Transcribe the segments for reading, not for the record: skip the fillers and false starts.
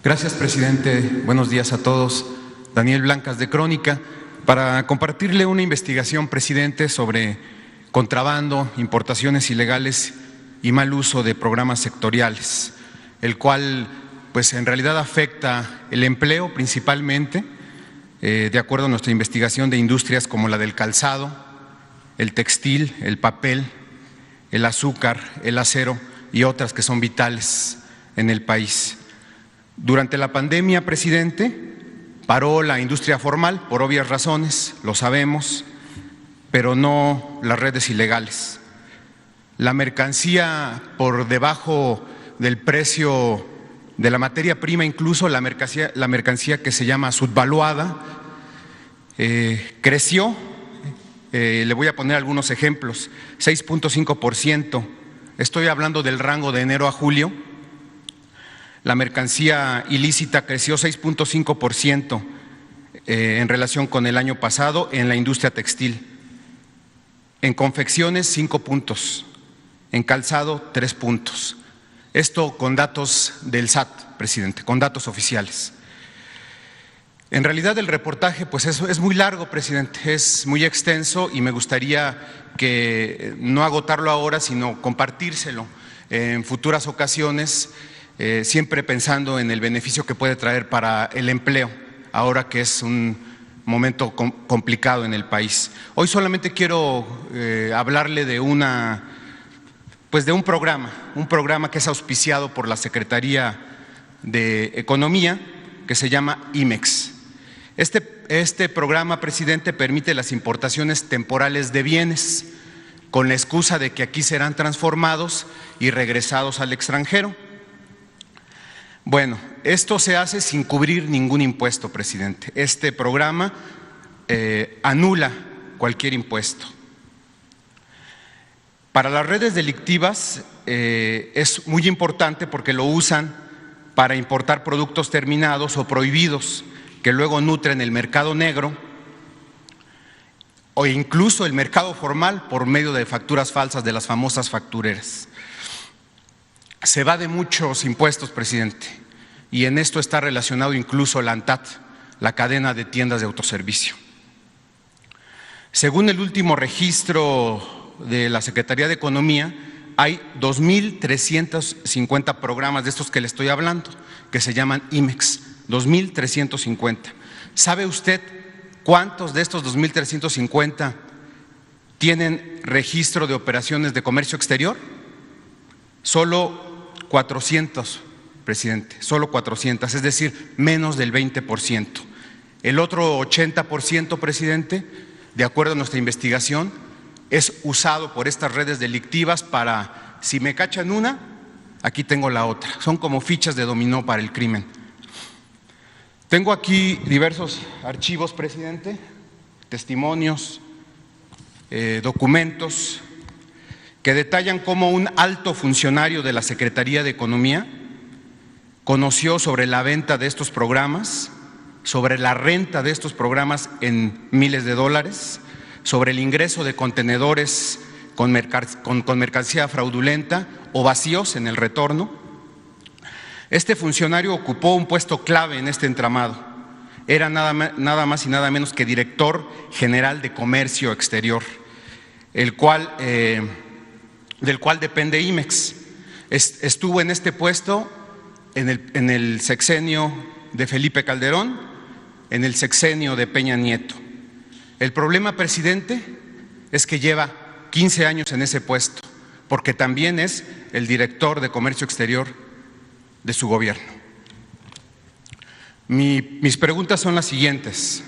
Gracias, presidente. Buenos días a todos. Daniel Blancas, de Crónica, para compartirle una investigación, presidente, sobre contrabando, importaciones ilegales y mal uso de programas sectoriales, el cual, pues, en realidad afecta el empleo principalmente, de acuerdo a nuestra investigación, de industrias como la del calzado, el textil, el papel, el azúcar, el acero y otras que son vitales en el país. Durante la pandemia, presidente, paró la industria formal por obvias razones, lo sabemos, pero no las redes ilegales. La mercancía por debajo del precio de la materia prima, incluso la mercancía que se llama subvaluada, creció. Le voy a poner algunos ejemplos: 6.5%. Estoy hablando del rango de enero a julio. La mercancía ilícita creció 6.5% en relación con el año pasado en la industria textil. En confecciones, 5 puntos. En calzado, 3 puntos. Esto con datos del SAT, presidente, con datos oficiales. En realidad el reportaje, pues es muy largo, presidente, es muy extenso y me gustaría que no agotarlo ahora, sino compartírselo en futuras ocasiones, siempre pensando en el beneficio que puede traer para el empleo, ahora que es un momento complicado en el país. Hoy solamente quiero hablarle de un programa que es auspiciado por la Secretaría de Economía, que se llama IMEX. Este programa, presidente, permite las importaciones temporales de bienes con la excusa de que aquí serán transformados y regresados al extranjero. Bueno, esto se hace sin cubrir ningún impuesto, presidente. Este programa anula cualquier impuesto. Para las redes delictivas es muy importante porque lo usan para importar productos terminados o prohibidos que luego nutren el mercado negro o incluso el mercado formal por medio de facturas falsas, de las famosas factureras. Se va de muchos impuestos, presidente, y en esto está relacionado incluso la ANTAD, la cadena de tiendas de autoservicio. Según el último registro de la Secretaría de Economía, hay 2.350 programas de estos que le estoy hablando, que se llaman IMEX, 2.350. ¿Sabe usted cuántos de estos 2.350 tienen registro de operaciones de comercio exterior? Solo 400, presidente, solo 400, es decir, menos del 20%. El otro 80%, presidente, de acuerdo a nuestra investigación, es usado por estas redes delictivas para, si me cachan una, aquí tengo la otra. Son como fichas de dominó para el crimen. Tengo aquí diversos archivos, presidente, testimonios, documentos que detallan cómo un alto funcionario de la Secretaría de Economía conoció sobre la venta de estos programas, sobre la renta de estos programas en miles de dólares, sobre el ingreso de contenedores con mercancía fraudulenta o vacíos en el retorno. Este funcionario ocupó un puesto clave en este entramado. Era nada más y nada menos que director general de Comercio Exterior, del cual depende IMEX. Estuvo en este puesto en el sexenio de Felipe Calderón, en el sexenio de Peña Nieto. El problema, presidente, es que lleva 15 años en ese puesto, porque también es el director de Comercio Exterior de su gobierno. Mis preguntas son las siguientes.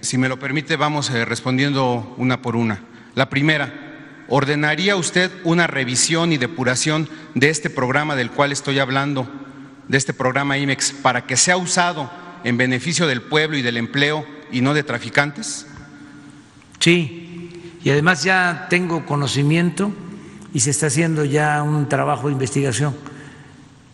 Si me lo permite, vamos respondiendo una por una. La primera, ¿ordenaría usted una revisión y depuración de este programa del cual estoy hablando, de este programa IMEX, para que sea usado en beneficio del pueblo y del empleo y no de traficantes? Sí, y además ya tengo conocimiento y se está haciendo ya un trabajo de investigación.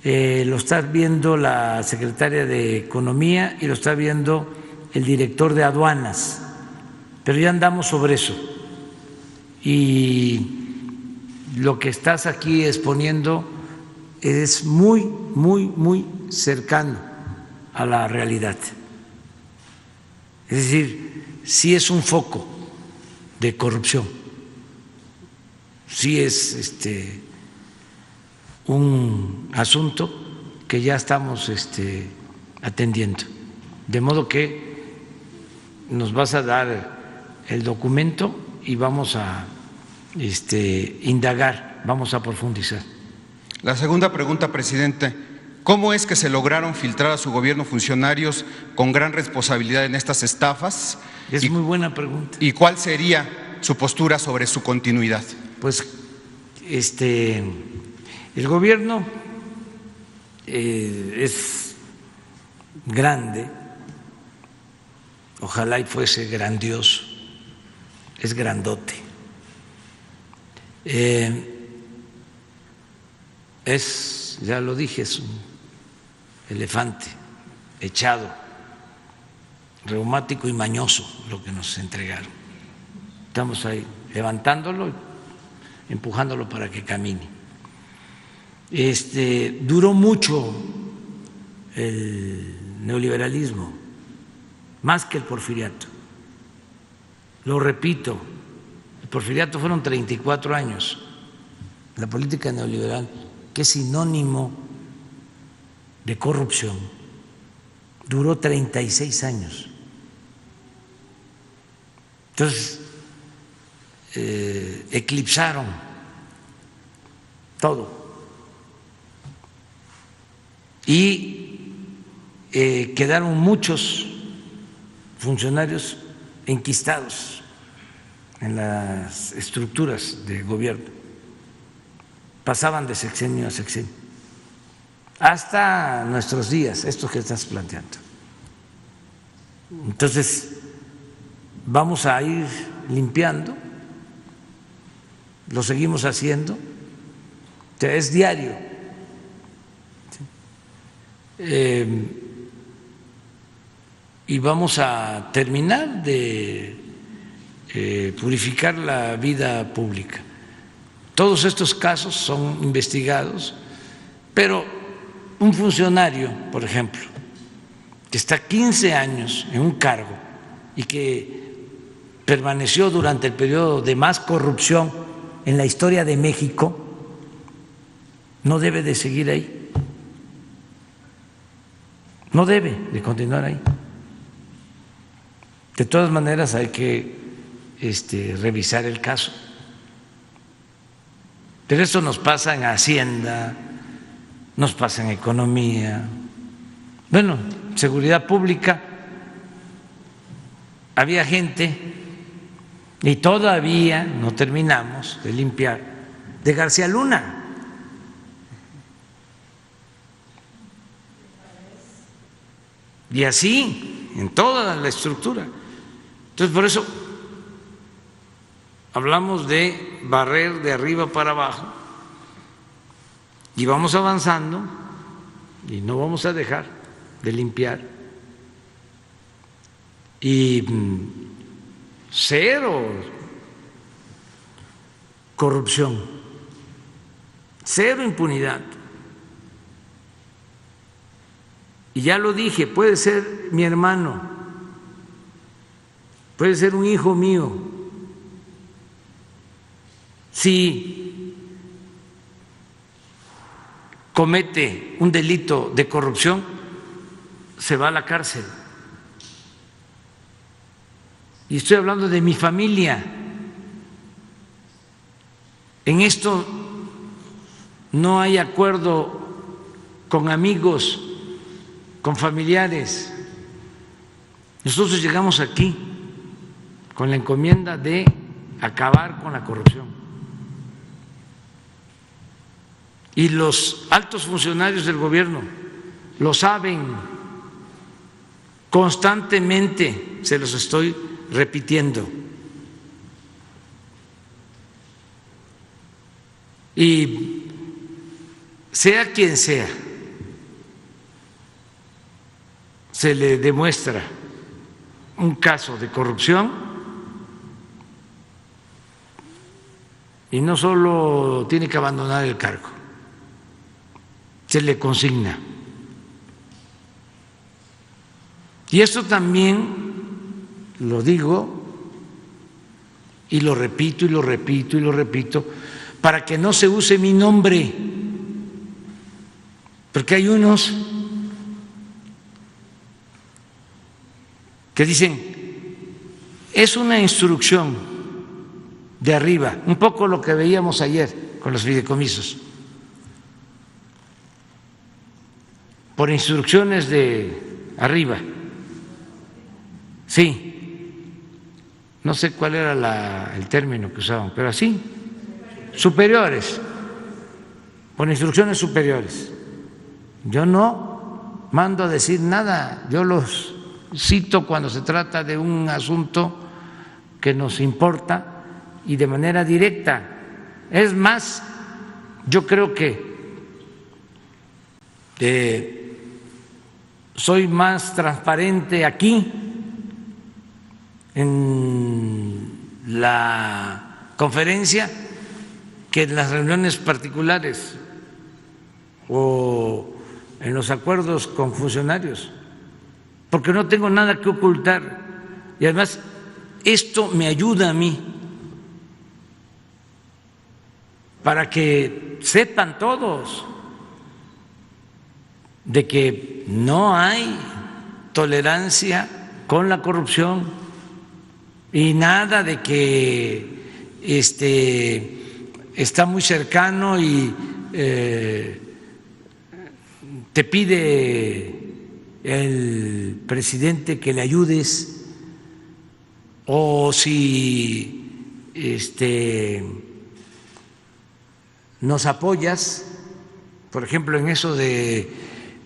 Lo está viendo la secretaria de Economía y lo está viendo el director de Aduanas, pero ya andamos sobre eso. Y lo que estás aquí exponiendo es muy cercano a la realidad. Es decir, sí es un foco de corrupción, sí es un asunto que ya estamos atendiendo. De modo que nos vas a dar el documento y vamos a indagar, vamos a profundizar. La segunda pregunta, presidente. ¿Cómo es que se lograron filtrar a su gobierno funcionarios con gran responsabilidad en estas estafas? Es muy buena pregunta. ¿Y cuál sería su postura sobre su continuidad? Pues el gobierno es grande, ojalá y fuese grandioso, es grandote. Ya lo dije, es un elefante echado, reumático y mañoso lo que nos entregaron. Estamos ahí levantándolo, empujándolo para que camine. Duró mucho el neoliberalismo, más que el porfiriato. Lo repito, el porfiriato fueron 34 años. La política neoliberal, que es sinónimo de corrupción, duró 36 años. Entonces, eclipsaron todo y quedaron muchos funcionarios enquistados en las estructuras de gobierno. Pasaban de sexenio a sexenio, hasta nuestros días, esto que estás planteando. Entonces, vamos a ir limpiando, lo seguimos haciendo, es diario. Y vamos a terminar de purificar la vida pública. Todos estos casos son investigados, pero un funcionario, por ejemplo, que está 15 años en un cargo y que permaneció durante el periodo de más corrupción en la historia de México, no debe de seguir ahí, no debe de continuar ahí. De todas maneras hay que revisar el caso. Pero eso nos pasa en Hacienda, nos pasa en Economía, bueno, Seguridad Pública. Había gente, y todavía no terminamos de limpiar, de García Luna. Y así, en toda la estructura. Entonces, por eso hablamos de barrer de arriba para abajo y vamos avanzando y no vamos a dejar de limpiar. Y cero corrupción, cero impunidad. Y ya lo dije, puede ser mi hermano, puede ser un hijo mío. Si comete un delito de corrupción, se va a la cárcel. Y estoy hablando de mi familia. En esto no hay acuerdo con amigos, con familiares. Nosotros llegamos aquí con la encomienda de acabar con la corrupción. Y los altos funcionarios del gobierno lo saben, constantemente se los estoy repitiendo. Y sea quien sea, se le demuestra un caso de corrupción y no solo tiene que abandonar el cargo, se le consigna. Y esto también lo digo y lo repito y lo repito y lo repito para que no se use mi nombre, porque hay unos que dicen es una instrucción de arriba, un poco lo que veíamos ayer con los fideicomisos, por instrucciones de arriba. Sí, no sé cuál era el término que usaban, pero así, superiores, por instrucciones superiores. Yo no mando a decir nada, yo los cito cuando se trata de un asunto que nos importa y de manera directa. Es más, yo creo que soy más transparente aquí en la conferencia que en las reuniones particulares o en los acuerdos con funcionarios, porque no tengo nada que ocultar y además esto me ayuda a mí para que sepan todos de que no hay tolerancia con la corrupción y nada de que está muy cercano y te pide el presidente que le ayudes, o si nos apoyas, por ejemplo, en eso de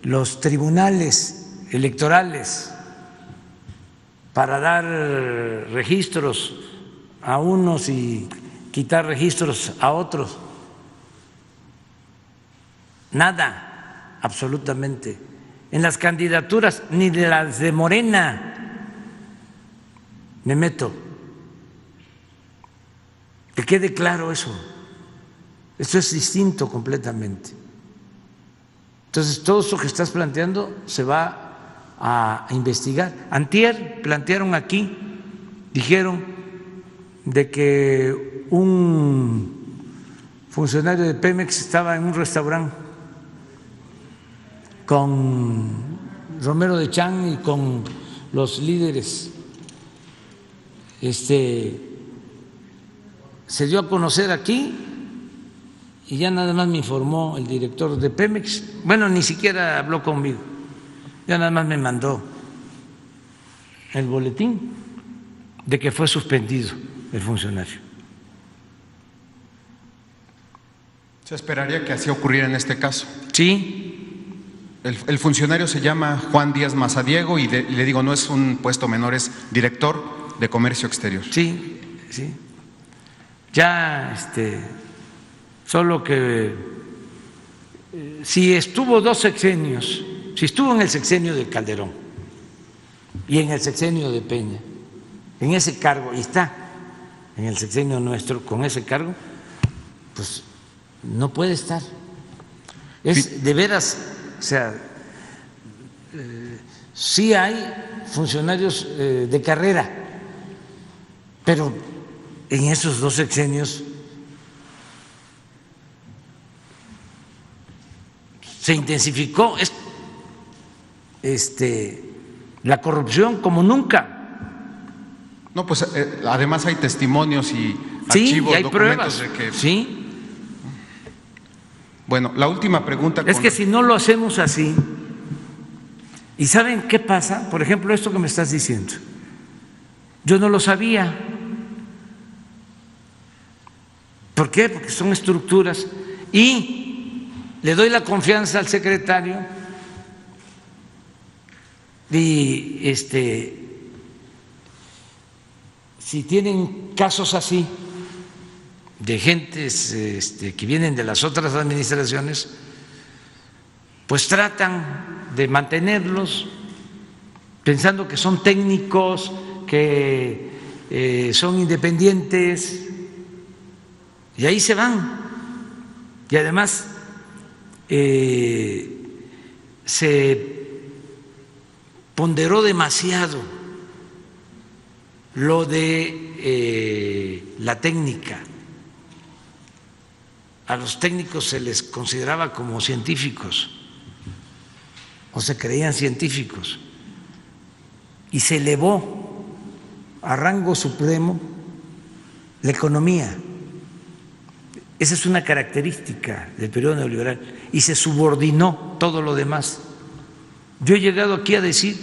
los tribunales electorales para dar registros a unos y quitar registros a otros. Nada, absolutamente. En las candidaturas, ni de las de Morena me meto. Que quede claro eso. Esto es distinto completamente. Entonces, todo eso que estás planteando se va a investigar. Antier plantearon aquí, dijeron de que un funcionario de Pemex estaba en un restaurante con Romero de Champs y con los líderes. Se dio a conocer aquí y ya nada más me informó el director de Pemex. Bueno, ni siquiera habló conmigo, ya nada más me mandó el boletín de que fue suspendido el funcionario. ¿Se esperaría que así ocurriera en este caso? Sí. El funcionario se llama Juan Díaz Mazadiego y le digo, no es un puesto menor, es director de Comercio Exterior. Sí, sí. Ya, solo que si estuvo 2 sexenios, si estuvo en el sexenio de Calderón y en el sexenio de Peña, en ese cargo, y está en el sexenio nuestro con ese cargo, pues no puede estar. Es de veras, o sea, sí hay funcionarios de carrera, pero en esos 2 sexenios se intensificó la corrupción como nunca. No, pues además hay testimonios y sí, archivos, y hay documentos pruebas. de que… Sí. Bueno, la última pregunta… Es que si no lo hacemos así, ¿y saben qué pasa? Por ejemplo, esto que me estás diciendo, yo no lo sabía. ¿Por qué? Porque son estructuras y le doy la confianza al secretario y si tienen casos así de gentes que vienen de las otras administraciones, pues tratan de mantenerlos pensando que son técnicos, que son independientes, y ahí se van. Y además se ponderó demasiado lo de la técnica. A los técnicos se les consideraba como científicos o se creían científicos y se elevó a rango supremo la economía. Esa es una característica del periodo neoliberal y se subordinó todo lo demás. Yo he llegado aquí a decir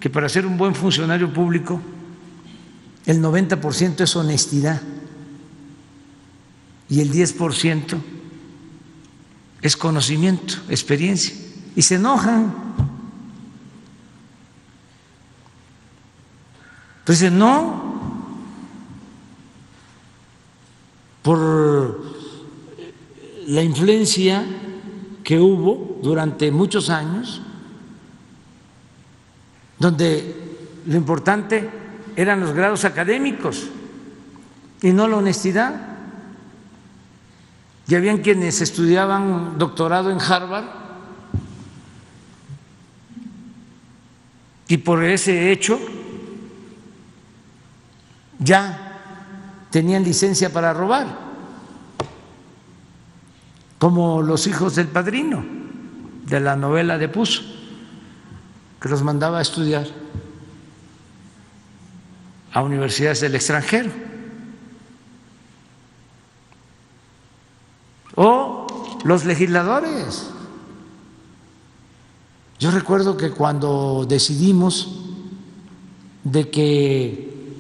que para ser un buen funcionario público el 90% es honestidad y el 10% es conocimiento, experiencia, y se enojan. Entonces, no, por la influencia que hubo durante muchos años, donde lo importante eran los grados académicos y no la honestidad. Y habían quienes estudiaban doctorado en Harvard y por ese hecho ya tenían licencia para robar, como los hijos del padrino de la novela de Puzo, que los mandaba a estudiar a universidades del extranjero. O los legisladores. Yo recuerdo que cuando decidimos de que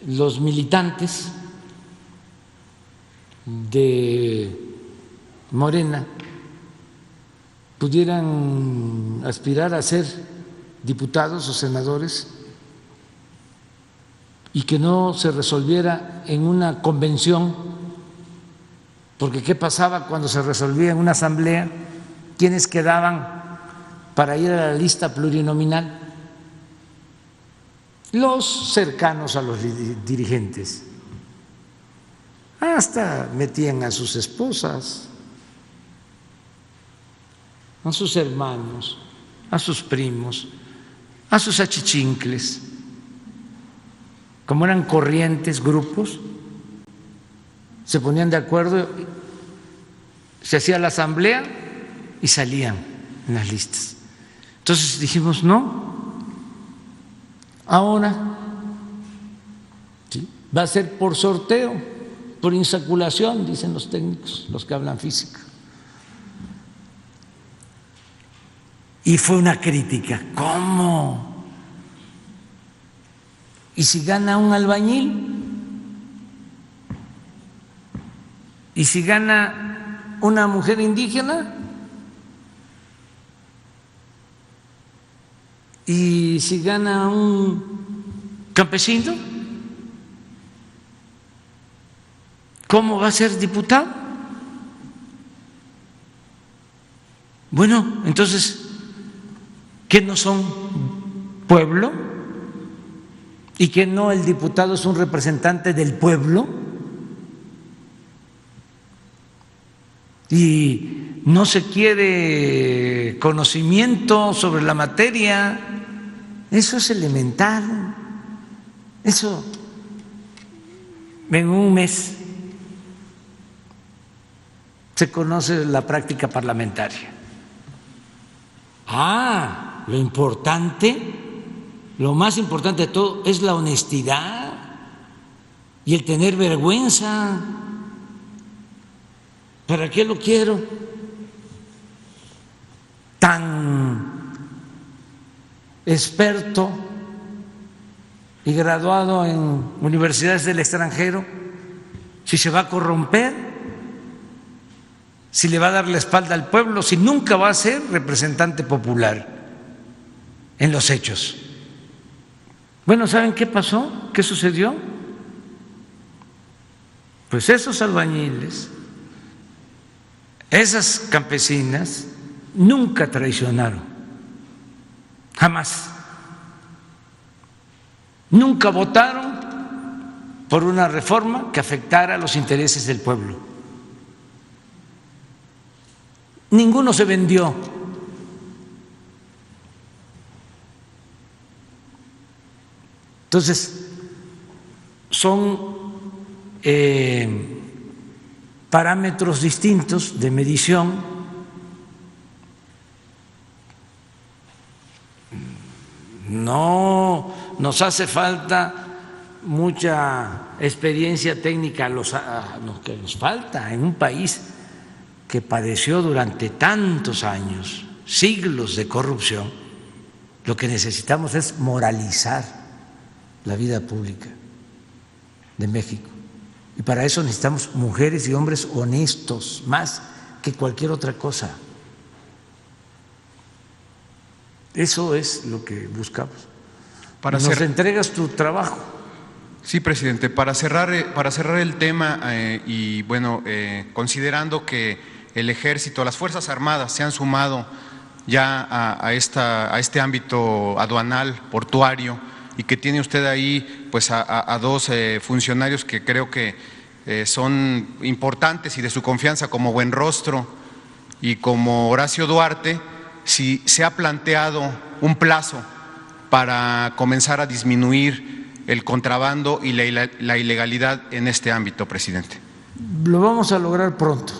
los militantes de Morena pudieran aspirar a ser diputados o senadores y que no se resolviera en una convención, porque ¿qué pasaba cuando se resolvía en una asamblea? ¿Quiénes quedaban para ir a la lista plurinominal? Los cercanos a los dirigentes. Hasta metían a sus esposas, a sus hermanos, a sus primos, a sus achichincles. Como eran corrientes, grupos, se ponían de acuerdo, se hacía la asamblea y salían en las listas. Entonces dijimos, no, ahora ¿sí? Va a ser por sorteo, por insaculación, dicen los técnicos, los que hablan física. Y fue una crítica, ¿cómo? ¿Y si gana un albañil? ¿Y si gana una mujer indígena? ¿Y si gana un campesino? ¿Cómo va a ser diputado? Bueno, entonces, ¿qué no son pueblo? ¿Y que no el diputado es un representante del pueblo? Y no se quiere conocimiento sobre la materia, eso es elemental, eso en un mes se conoce la práctica parlamentaria. Lo importante, lo más importante de todo es la honestidad y el tener vergüenza. ¿Para qué lo quiero tan experto y graduado en universidades del extranjero si se va a corromper, si le va a dar la espalda al pueblo, si nunca va a ser representante popular en los hechos? Bueno, ¿saben qué pasó? ¿Qué sucedió? Pues esos albañiles, esas campesinas nunca traicionaron, jamás. Nunca votaron por una reforma que afectara los intereses del pueblo. ninguno se vendió. Entonces, son parámetros distintos de medición. No nos hace falta mucha experiencia técnica, lo que nos falta en un país que padeció durante tantos años, siglos de corrupción. Lo que necesitamos es moralizar la vida pública de México. Y para eso necesitamos mujeres y hombres honestos, más que cualquier otra cosa. Eso es lo que buscamos. Nos entregas tu trabajo. Sí, presidente. Para cerrar el tema y bueno, considerando que el Ejército, las Fuerzas Armadas se han sumado ya a este ámbito aduanal, portuario, y que tiene usted ahí pues a dos funcionarios que creo que son importantes y de su confianza, como Buenrostro y como Horacio Duarte, si se ha planteado un plazo para comenzar a disminuir el contrabando y la ilegalidad en este ámbito, presidente. Lo vamos a lograr pronto,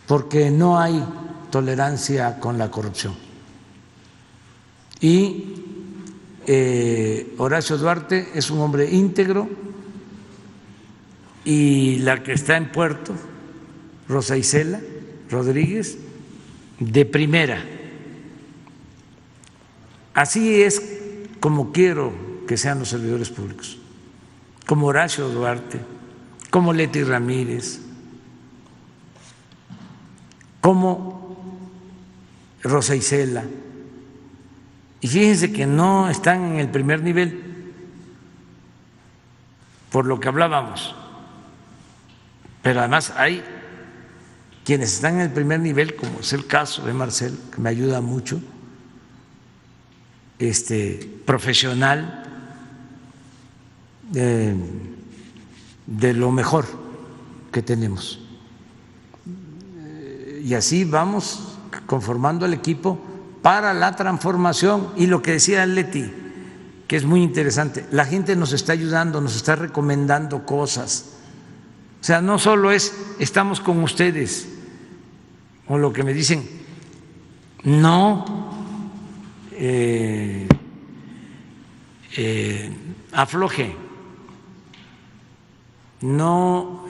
porque no hay tolerancia con la corrupción. Y Horacio Duarte es un hombre íntegro, y la que está en Puerto, Rosa Isela Rodríguez, de primera. Así es como quiero que sean los servidores públicos, como Horacio Duarte, como Leti Ramírez, como Rosa Isela. Y fíjense que no están en el primer nivel, por lo que hablábamos, pero además hay quienes están en el primer nivel, como es el caso de Marcel, que me ayuda mucho, profesional, de lo mejor que tenemos. Y así vamos conformando el equipo para la transformación. Y lo que decía Leti, que es muy interesante, la gente nos está ayudando, nos está recomendando cosas. O sea, no solo es estamos con ustedes, o lo que me dicen, no afloje, no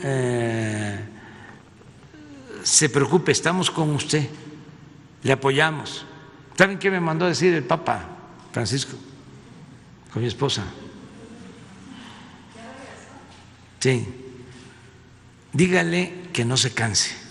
se preocupe, estamos con usted, le apoyamos. ¿Saben qué me mandó a decir el Papa Francisco con mi esposa? Sí, dígale que no se canse.